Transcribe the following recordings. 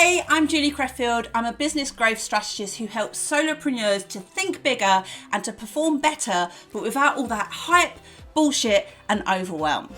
Hey, I'm Julie Creffield. I'm a business growth strategist who helps solopreneurs to think bigger and to perform better, but without all that hype, bullshit, and overwhelm.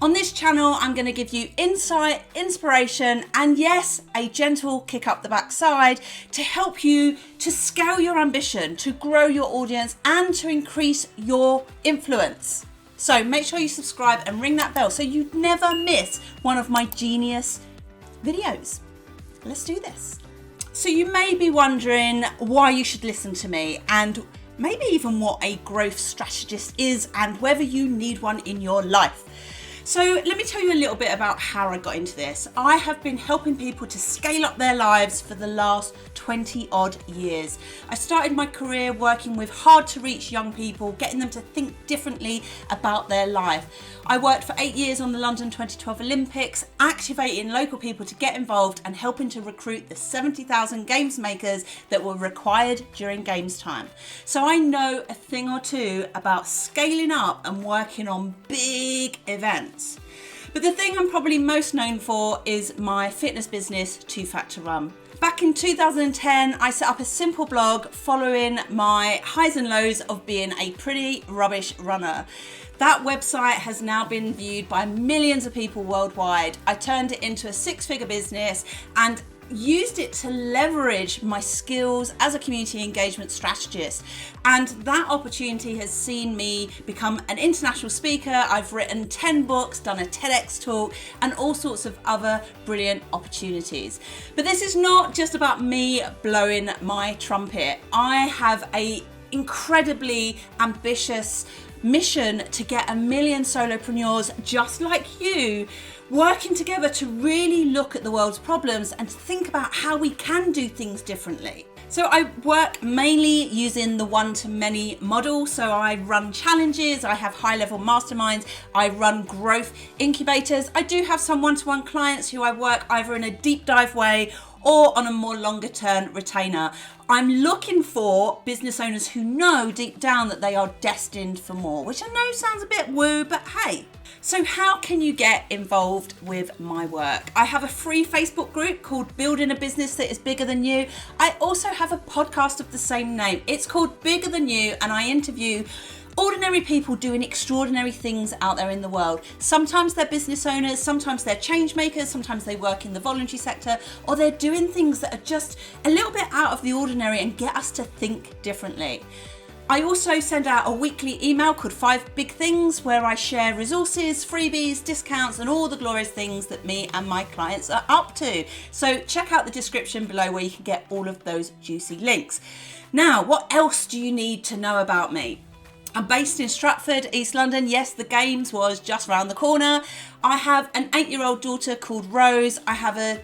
On this channel, I'm going to give you insight, inspiration, and yes, a gentle kick up the backside to help you to scale your ambition, to grow your audience, and to increase your influence. So make sure you subscribe and ring that bell so you never miss one of my genius videos. Let's do this. So you may be wondering why you should listen to me and maybe even what a growth strategist is and whether you need one in your life. So let me tell you a little bit about how I got into this. I have been helping people to scale up their lives for the last 20 odd years. I started my career working with hard to reach young people, getting them to think differently about their life. I worked for 8 years on the London 2012 Olympics, activating local people to get involved and helping to recruit the 70,000 games makers that were required during games time. So I know a thing or two about scaling up and working on big events. But the thing I'm probably most known for is my fitness business, Too Fat to Run. Back in 2010, I set up a simple blog following my highs and lows of being a pretty rubbish runner. That website has now been viewed by millions of people worldwide. I turned it into a six-figure business and used it to leverage my skills as a community engagement strategist. And that opportunity has seen me become an international speaker. I've written 10 books, done a TEDx talk, and all sorts of other brilliant opportunities. But this is not just about me blowing my trumpet. I have an incredibly ambitious mission to get 1 million solopreneurs just like you working together to really look at the world's problems and to think about how we can do things differently. So I work mainly using the one-to-many model. So I run challenges, I have high-level masterminds, I run growth incubators. I do have some one-to-one clients who I work either in a deep dive way or on a more longer term retainer. I'm looking for business owners who know deep down that they are destined for more, which I know sounds a bit woo, but hey. So how can you get involved with my work? I have a free Facebook group called Building a Business That Is Bigger Than You. I also have a podcast of the same name. It's called Bigger Than You, and I interview ordinary people doing extraordinary things out there in the world. Sometimes they're business owners, sometimes they're change makers, sometimes they work in the voluntary sector, or they're doing things that are just a little bit out of the ordinary and get us to think differently. I also send out a weekly email called 5 Big Things where I share resources, freebies, discounts, and all the glorious things that me and my clients are up to. So check out the description below where you can get all of those juicy links. Now, what else do you need to know about me? I'm based in Stratford, East London. Yes, the Games was just around the corner. I have an 8-year-old daughter called Rose. I have a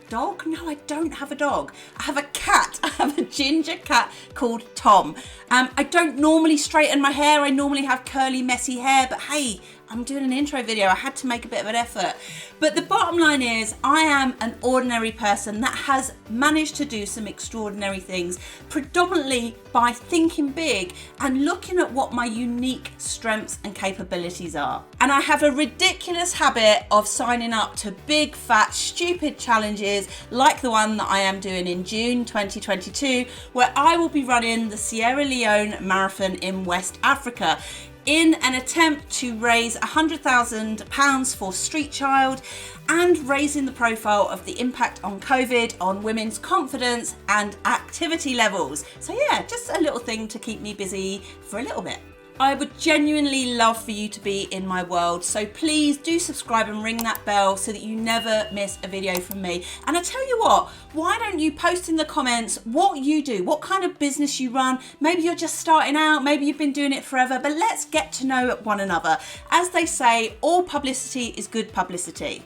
dog? No, I don't have a dog. I have a cat. I have a ginger cat called Tom. I don't normally straighten my hair. I normally have curly, messy hair, but hey, I'm doing an intro video. I had to make a bit of an effort. But the bottom line is I am an ordinary person that has managed to do some extraordinary things, predominantly by thinking big and looking at what my unique strengths and capabilities are. And I have a ridiculous habit of signing up to big, fat, stupid challenges like the one that I am doing in June 2022, where I will be running the Sierra Leone Marathon in West Africa, in an attempt to raise £100,000 for Street Child and raising the profile of the impact on COVID on women's confidence and activity levels. So yeah, just a little thing to keep me busy for a little bit. I would genuinely love for you to be in my world, so please do subscribe and ring that bell so that you never miss a video from me. And I tell you what, why don't you post in the comments what you do, what kind of business you run? Maybe you're just starting out, maybe you've been doing it forever, but let's get to know one another. As they say, all publicity is good publicity.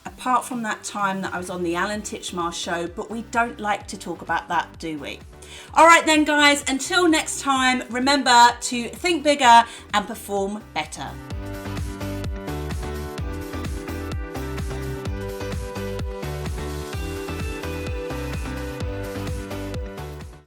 Apart from that time that I was on the Alan Titchmarsh show, but we don't like to talk about that, do we? All right then guys, until next time, remember to think bigger and perform better.